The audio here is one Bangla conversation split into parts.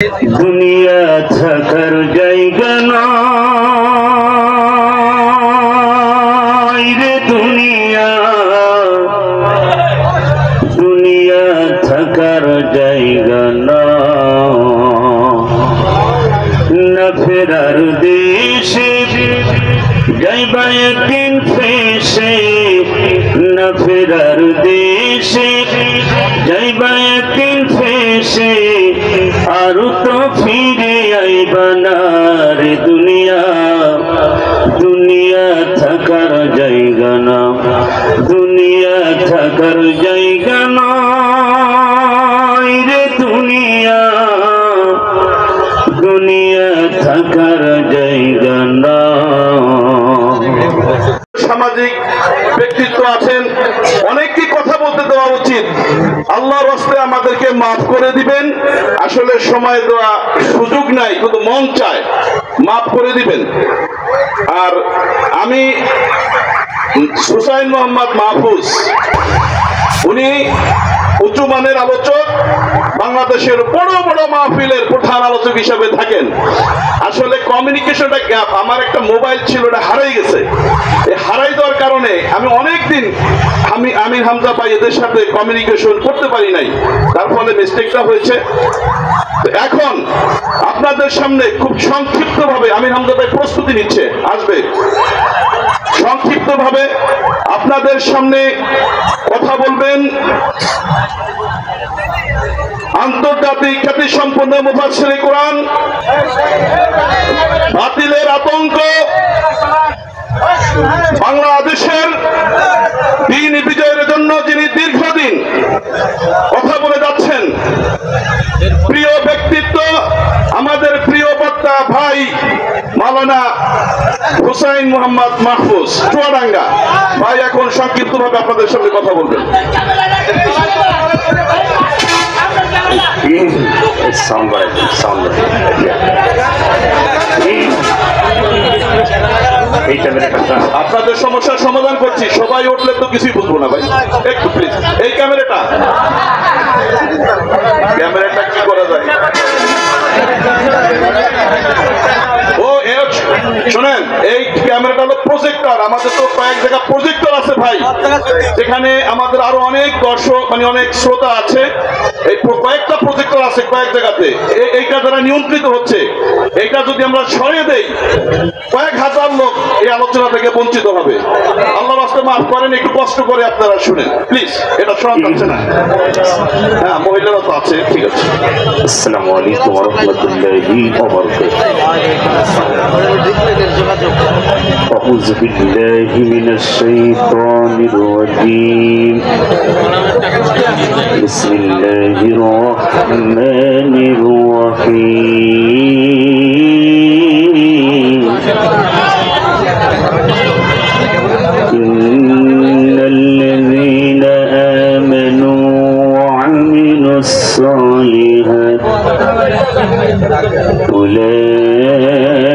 দুনিয়া থাকার জায়গা নয় রে দুনিয়া, দুনিয়া থাকার জায়গা না ফেরার দেশে যাইবা একদিন ফেসে, না ফেরার দেশে যাইবা একদিন ফেসে, আর তো ফিরে আইবা না রে দুনিয়া, দুনিয়া থাকার জায়গা না, দুনিয়া থাকার জায়গা নয় রে দুনিয়া, দুনিয়া থাকার জায়গা না। সামাজিক ব্যক্তিত্ব আছেন, অনেককে কথা বলতে দেওয়া উচিত। আল্লাহর রাস্তে আমাদেরকে মাফ করে দিবেন। আসলে সময় দেওয়া সুযোগ নাই, কিন্তু মন চায় মাফ করে দিবেন। আর আমি হুসাইন মোহাম্মদ মাহফুজ, উনি উঁচু মানের আলোচক, বাংলাদেশের বড় বড় মাহফিলের প্রধান আলোচক হিসেবে থাকেন। আসলে কমিউনিকেশনটা গ্যাপ, আমার একটা মোবাইল ছিল, এটা হারাই গেছে। এই হারাই দেওয়ার কারণে আমি অনেকদিন আমির হামজা ভাই এদের সাথে কমিউনিকেশন করতে পারি নাই, তার ফলে মিস্টেকটা হয়েছে। এখন আপনাদের সামনে খুব সংক্ষিপ্ত ভাবে আমির হামজা ভাই প্রস্তুতি নিচ্ছে, আসবে, সংক্ষিপ্ত ভাবে আপনাদের সামনে কথা বলবেন আন্তর্জাতিক খ্যাতি সম্পন্ন মুফাসসিরে কোরআন, বাতিলের আতঙ্ক বাংলাদেশের দ্বীন বিজয়ের জন্য যিনি দীর্ঘদিন কথা বলে যাচ্ছেন, প্রিয় ব্যক্তিত্ব, আমাদের প্রিয় বক্তা ভাই মাওলানা হুসাইন মোহাম্মদ মাহফুজ চুয়াডাঙ্গা ভাই এখন সংক্ষিপ্তভাবে আপনাদের সামনে কথা বলবেন। আপনাদের সমস্যার সমাধান করছি, সবাই উঠলে তো কিছুই বুঝবো না ভাই, একটু প্লিজ। এই ক্যামেরাটা কি করা যায়? শোনেন, এই ক্যামেরাটা হলো প্রজেক্টর। আমাদের তো কয়েক জায়গা প্রজেক্টর আছে ভাই, যেখানে আমাদের আরো অনেক দর্শক মানে অনেক শ্রোতা আছে। এই কয়েকটা প্রজেক্টর আছে কয়েক জায়গাতে, এইটা দ্বারা নিয়ন্ত্রিত হচ্ছে। এইটা যদি আমরা সরিয়ে দেই, কয়েক হাজার লোক এই আলোচনা থেকে বঞ্চিত হবে। আল্লাহ রাস্তায় মাফ করেন, একটু কষ্ট করে আপনারা শুনেন প্লিজ। এটা শোনা যাচ্ছে না? হ্যাঁ, মহিলারা তো আছে, ঠিক আছে। আসসালামু আলাইকুম ওয়া রাহমাতুল্লাহি ওয়া বারাকাতুহু। আউযু বিল্লাহি মিনাশ শাইতানির রাজীম। বিসমিল্লাহির রাহমানির রাহিম। ইন্নাল্লাযীনা আমানু ওয়া আমিলুস সালিহাত উলাইকা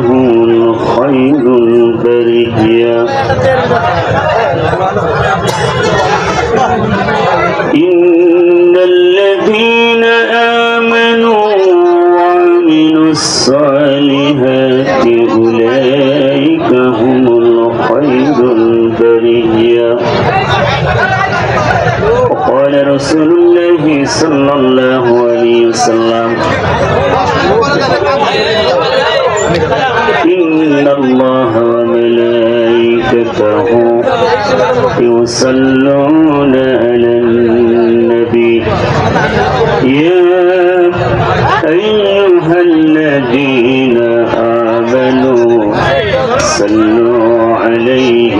হুমুল খায়রুল বারিয়া। ইন্নাল্লাযীনা আমানু ওয়া আমিলুস সালিহাতি উলাইকা হুমুল খায়রুল বারিয়া। وقال رسول الله صلى الله عليه وسلم إن الله وملائكته يصلون على النبي يا أيها الذين آمنوا صلوا عليه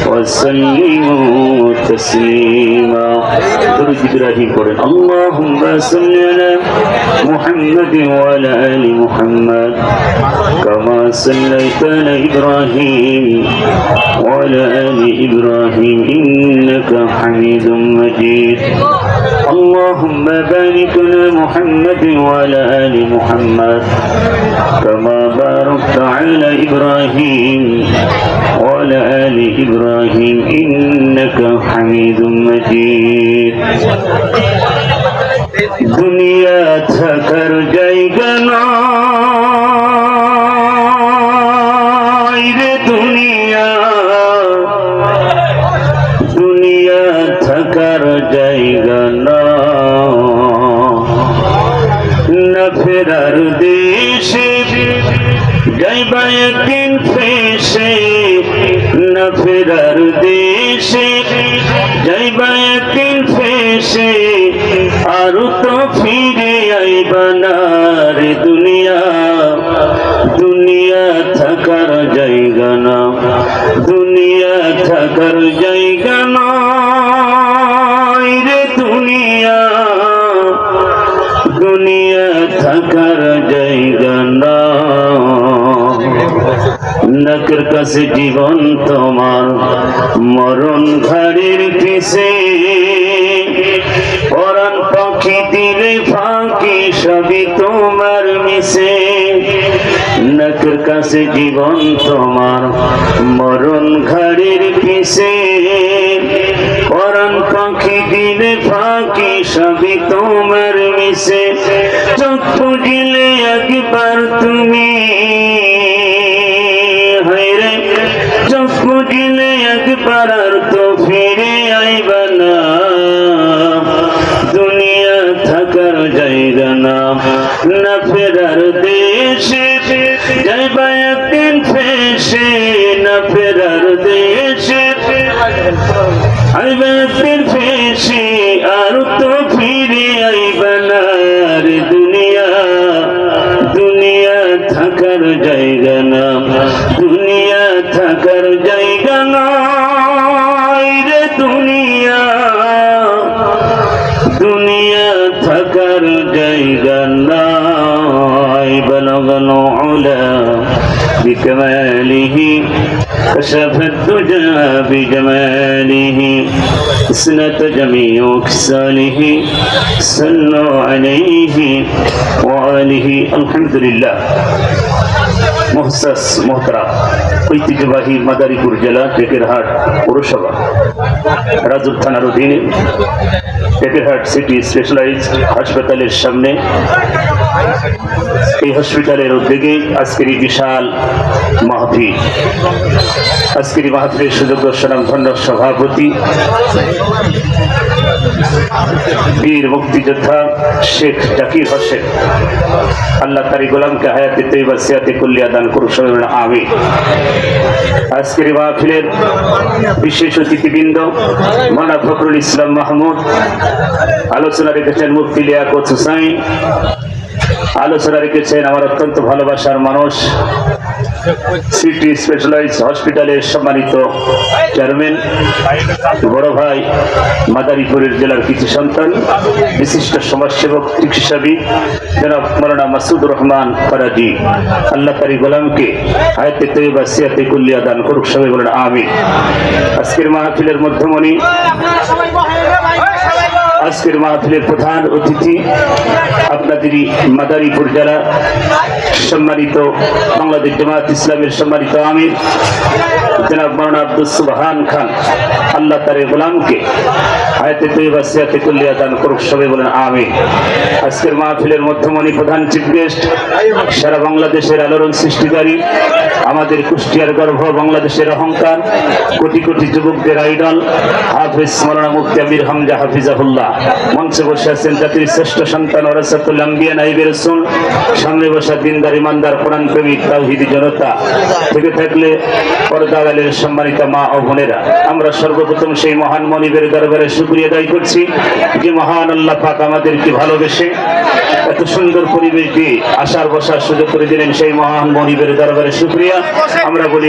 وسلموا تسليما। درود إبراهيم قرن اللهم صل على محمد وعلى آل محمد كما صليت على إبراهيم وعلى آل إبراهيم إنك حميد مجيد. اللهم بارك على محمد وعلى آل محمد كما باركت على إبراهيم وعلى آل إبراهيم إنك حميد مجيد. দুনিয়া থাকার জায়গা নয় রে দুনিয়া, দুনিয়া থাকার জায়গা না ফেরার দেশে যাইবা একদিন ফেসে, না ফেরার দেশে যাইবা একদিন ফেসে, আর তো ফিরে আইবা না রে দুনিয়া, দুনিয়া থাকার জায়গা না, দুনিয়া থাকার জায়গা নয় রে দুনিয়া, দুনিয়া থাকার জায়গা না। নাকের কাছে জীবন তোমার, মরণ ঘাড়ির পিছে, পরাণ পাখি দিলে ফাঁকি সবই তোমার মিশে। নাকের কাছে জীবন তোমার, মরণ ঘাড়ির পিছে, পরাণ পাখি দিলে ফাঁকি সবই তোমার মিশে। চোখ বুঝিলে একবার তুমি, হায়রে চোখ বুঝিলে একবার আর তো ফিরে আইবা না, দুনিয়া থাকার জায়গা না, না ফেরার দেশে যাইবা একদিন ফেসে, না ফেরার দেশে আইবা একদিন ফেসে, আর তো ফিরে আইবা না রে দুনিয়া, দুনিয়া থাকার জায়গা না, দুনিয়া থাকার জায়গা নয় রে দুনিয়া, দুনিয়া থাকার জায়গা নয়। বলগল উলা বিকমালিহি كشف الدجى بجماله، حسنت جميع خصاله، صلوا عليه وآله। الحمد لله। মুহতাস মোহতারাম, ঐতিহ্যবাহী মাদারীপুর জেলা টেকেরহাট পৌরসভা রাজুর থানার অধীনে টেকেরহাট সিটি স্পেশালাইজড হাসপাতালের সামনে, এই হসপিটালের উদ্যোগে আজকের এই বিশাল মাহফিল। আজকের এই মাহফিলের সুযোগ্য স্বনামধন্য সভাপতি বীর মুক্তিযোদ্ধা শেখ জাকির হোসেন, আল্লাহ তার গোলামকে হায়াতে তৈবা সিয়াতে কুল্লিয়া দান করুক, সবাই বলেন আমিন। আজকের এই মাহফিলের বিশেষ অতিথিবৃন্দ মাওলানা ফখরুল ইসলাম মাহমুদ, আলোচনা রেখেছেন মুফতি লিয়াকত হুসাইন, আলোচনা রেখেছেন আমার অত্যন্ত ভালোবাসার মানুষ সিটি স্পেশালাইজড হসপিটালের সম্মানিত চেয়ারম্যান, বড় ভাই, মাদারীপুরের জেলার কিছু সন্তান, বিশিষ্ট সমাজসেবক চিকিৎসাবিদ জনাব মাওলানা মাসুদুর রহমান ফরাজি। আল্লাহ তার গোলামকে হায়াতে তৈবা সিয়াতে কুল্লিয়া দান করুক, সবাই বলেন আমিন। আজকের মাহফিলের মধ্যমণি, আজকের মাহফিলের প্রধান অতিথি আপনাদেরই মাদারীপুর জেলা সম্মানিত বাংলাদেশ জামায়াত ইসলামের সম্মানিত আমির জনাব মাওলানা আব্দুল সুবহান খান। আল্লাহ তার গোলামকে হায়াতে তৈবা সিয়াতে কুল্লিয়া দান করুক, সবাই বলেন আমিন। আজকের মাহফিলের মধ্যমণি প্রধান চিফ গেস্ট, সারা বাংলাদেশের আলোড়ন সৃষ্টিকারী, আমাদের কুষ্টিয়ার গর্ভ, বাংলাদেশের অহংকার, কোটি কোটি যুবকদের আইডল হাফেজ মাওলানা মুফতি আমির হামজা হাফিজাহুল্লাহ। মঞ্চে বসে আছেন জাতির শ্রেষ্ঠ সন্তান ওয়ারাসাতুল আম্বিয়া নাইবে রাসূল, সামনে বসা দিনদার ইমানদার কোরআন প্রেমিক তাওহীদি জনতা, থেকে থাকলে পর্দাগালের সম্মানিত মা ও বোনেরা, আমরা সর্বপ্রথম সেই মহান মনিবের দরবারে শুকরিয়া আদায় করছি যে মহান আল্লাহ পাক আমাদেরকে ভালোবেসে এত সুন্দর পরিবেশ দিয়ে আসার বসার সুযোগ করে দিলেন। সেই মহান মনিবের দরবারে শুকরিয়া আমরা বলি।